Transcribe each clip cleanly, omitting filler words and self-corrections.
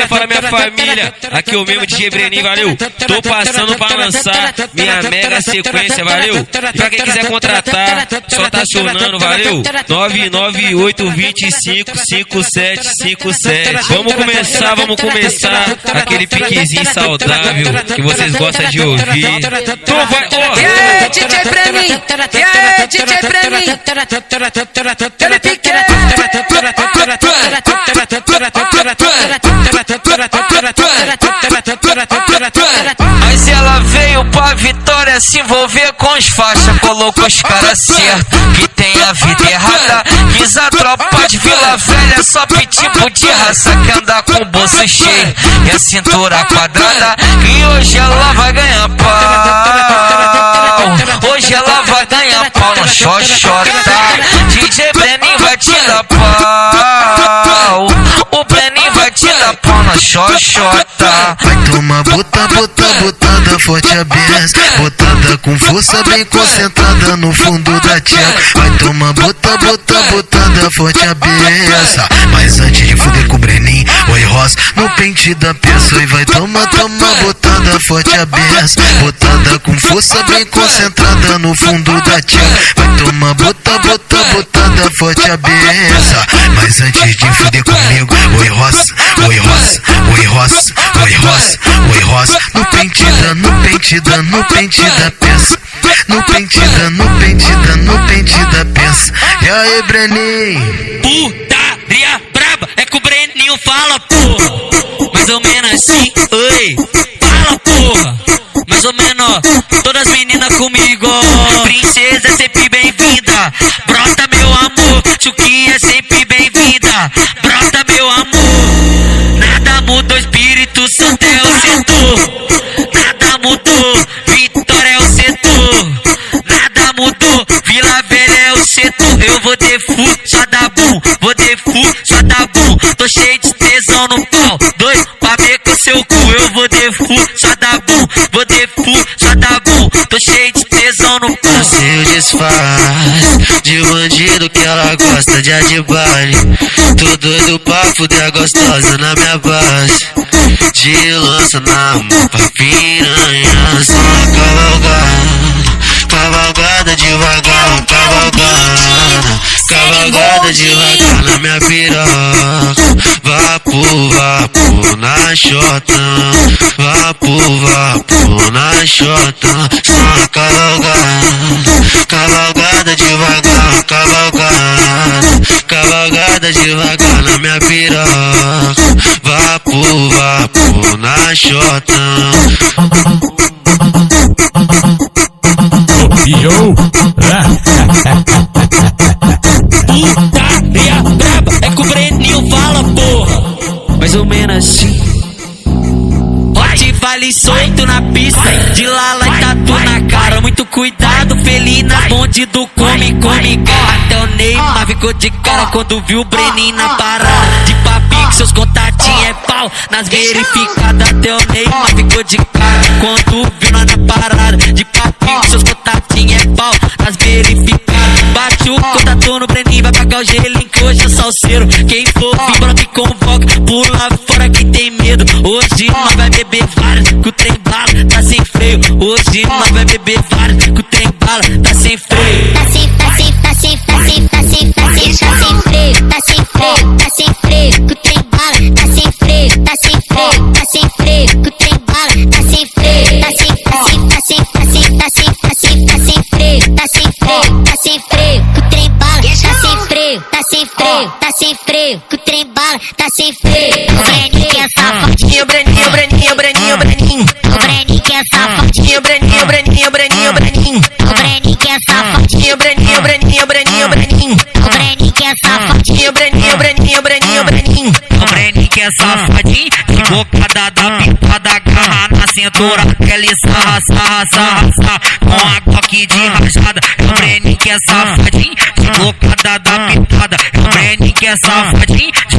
Fala minha família, aqui o mesmo DJ Breninho, valeu? Tô passando pra lançar minha mega sequência, valeu? E pra quem quiser contratar, só tá acionando, valeu? 998255757. Vamos começar aquele piquezinho saudável que vocês gostam de ouvir. Então vai, ó! E aí, DJ Breninho? E aí, DJ Breninho? Ele pique! Mas ela veio pra Vitória se envolver com os faixa, colocou os caras certos que tem a vida errada. Quis a tropa de Vila Velha, só tipo de raça que anda com o bolso cheio e a cintura quadrada. E hoje ela vai ganhar pau. Hoje ela vai ganhar pau no xoxota. DJ Breninho vai te dar pau. O Breninho vai te dar pau na xoxota. Vai tomar botada forte a benção, botada com força bem concentrada no fundo da tcheca. Vai tomar botada forte a benção. Mas antes de fuder com o Breninho, oi Ross no pente da peça. E vai tomar botada forte a benção, botada com força bem concentrada no fundo da tcheca. Vai tomar botada forte a benção. Mas antes de fuder comigo, oi Ross no pente da peça. No pente da peça. E aí, Breninho? Putaria braba, é que o Breninho fala, porra. Mais ou menos assim, oi. Fala, porra. Mais ou menos, todas as meninas comigo. Princesa é sempre bem-vinda. Brota, meu amor. Chuquinha é sempre bem-vinda. Brota, meu amor. Nada mudou, Espírito Santo é o setor. Nada mudou, Vitória é o setor. Nada mudou, Vila Velha é o setor. Eu vou de fu, só dá bum. Vou de fu, só dá bum. Tô cheio de tesão no pau, doido pra ver com seu cu. Eu vou de fu, só dá bum. Vou de fu, só dá bum. Tô cheio de tesão no pau. Eu sei o disfarce de bandido que ela gosta de adibale. Tô doido pra fuder a gostosa na minha base. De lança na mão pra piranha. Só cavalgada devagar, cavalgada devagar na minha piroca. Vapo na xota, vapo na xota. Só cavalgada devagar, cavalgada devagar na minha piroca. Vapo na xota. Yo! Putaria braba, é que o Breninho fala, porra. Mais ou menos assim. Hot vale solto na pista, de lala e tatu na cara. Muito cuidado, felina, bonde do come. Até o Neymar ficou de cara quando viu o Breninho na parada. De papinho que seus contatinhos é pau nas verificadas. Até o Neymar ficou de cara quando viu lá na parada. De papinho que seus contatinhos é pau nas verificadas. Bate o contato no Breninho, vai pagar o gelinho que hoje é salseiro. Quem for vibra me convoca, pula fora quem tem medo. Hoje nós vai beber vários, que o trem bala tá sem freio. Hoje nós vai beber vários, que o trem bala tá sem freio. Tá sem freio, tá sem freio, que o trem bala tá sem freio, tá sem freio, que o trem bala tá sem freio, tá sem freio, que o trem bala tá sem freio, tá sem freio, que o trem bala tá sem freio. O Breninho que é safadinho, Breninho. O Breninho que é safadinho, Breninho. O Breninho que é safadinho, Breninho. O Breninho que é safadinho, Breninho. O Breninho que é safadinho, de bocada da pintada, agarra na cintura, aquele sarra, com a coque de rajada. O Breninho que é safadinho, de bocada da pintada. O Breninho que é safadinho, de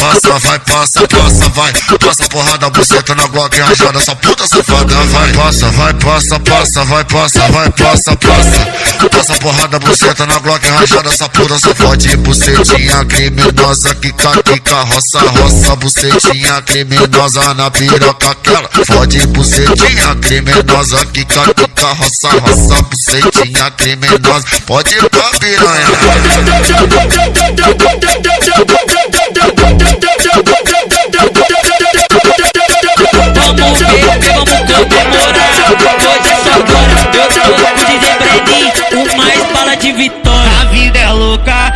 passa, vai, passa, passa, vai. Passa porrada, buceta na Glock rajada, essa puta safada, vai. Passa, vai, passa, passa, vai, passa, vai, passa, passa. Passa porrada, buceta na Glock rajada, essa puta safode, bucetinha criminosa, quica, roça, roça, bucetinha criminosa na piroca aquela. Fode, bucetinha criminosa, quica, roça, roça, bucetinha criminosa. Pode ir pra piranha. Vamos ver, vamos comemorar. Hoje é só agora, eu tô com DJ Breninho, o mais bala de vitória. A vida é louca,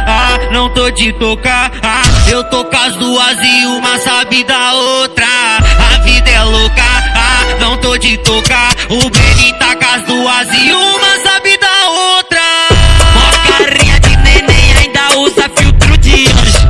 não tô de tocar, eu tô com as duas e uma sabe da outra. A vida é louca, não tô de tocar, o Breninho tá com as duas e uma sabe da outra. Mó carinha de neném, ainda usa filtro de anjo.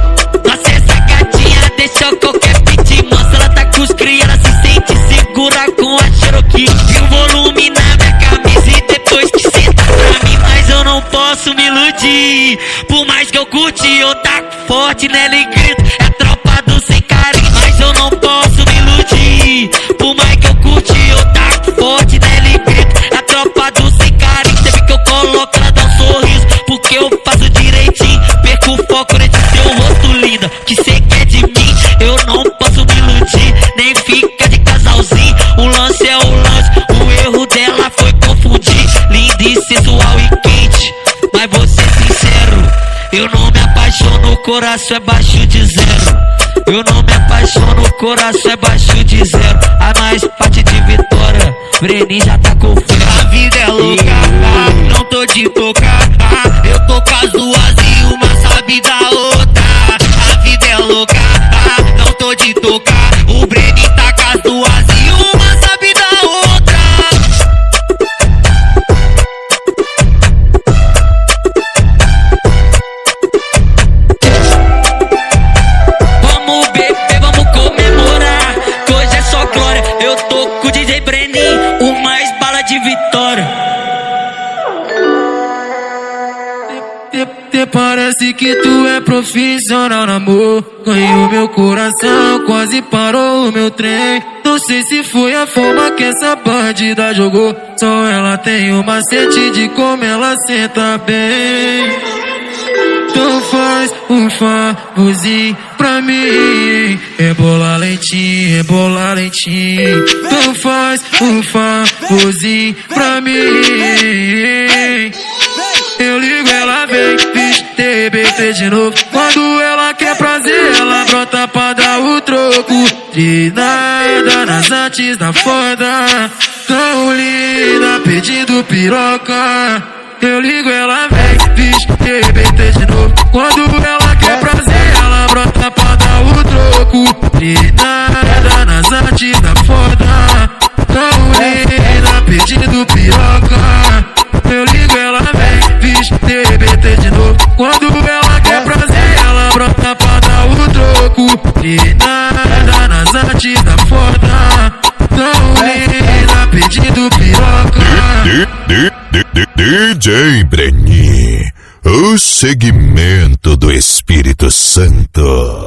Nossa, essa gatinha deixou qualquer pit mansa. Ela tá com os cria, ela se sente segura com a Cherokee. E o volume na minha camisa e depois que senta pra mim. Mas eu não posso me iludir, por mais que eu curte, eu taco forte nela e grito, é tropa do sem carinho. Mas eu não posso me iludir, por mais que eu curte, eu taco forte nela e grito, é tropa do sem carinho. Sempre que eu coloco ela dá um sorriso, porque eu faço direitinho. Perco o foco nesse seu rosto lindo, que cê quer de mim. Eu não posso me iludir, nem fica de casalzinho. O lance é o lance, o erro dela foi confundir. Linda e sensual e quente, mas vou ser sincero, eu não me apaixono, o coração é baixo de zero. Eu não me apaixono, o coração é baixo de zero. A mais parte de vitória, Breninho já tá com fé. A vida é louca, não tô de tocar, eu tô com as duas e uma sabe da outra. A vida é louca, não tô de tocar, o Breninho tá com as duas e uma sabe da outra. Vamos beber, vamos comemorar, que hoje é só glória. Eu tô com o DJ Breninho, o mais bala de vitória. Parece que tu é profissional no amor. Ganhou meu coração, quase parou o meu trem. Não sei se foi a forma que essa bandida jogou, só ela tem o macete de como ela senta bem. Então faz um favorzinho pra mim, rebola lentinho, rebola lentinho. Então faz um favorzinho pra mim. Eu ligo, ela vem, bicho, TBT de novo. Quando ela quer prazer, ela brota pra dar o troco. De nada nas artes da foda, tão linda, pedindo piroca. Eu ligo, ela vem, bicho, TBT de novo. Quando ela quer prazer, ela brota pra dar o troco. De nada nas artes da foda, tão linda, pedindo piroca. Eu ligo, ela vem, bicho, TBT de novo. Quando ela quer prazer, ela brota pra dar o troco. De nada nas artes da foda, tão linda, pedindo piroca. DJ Breninho, o segmento do Espírito Santo.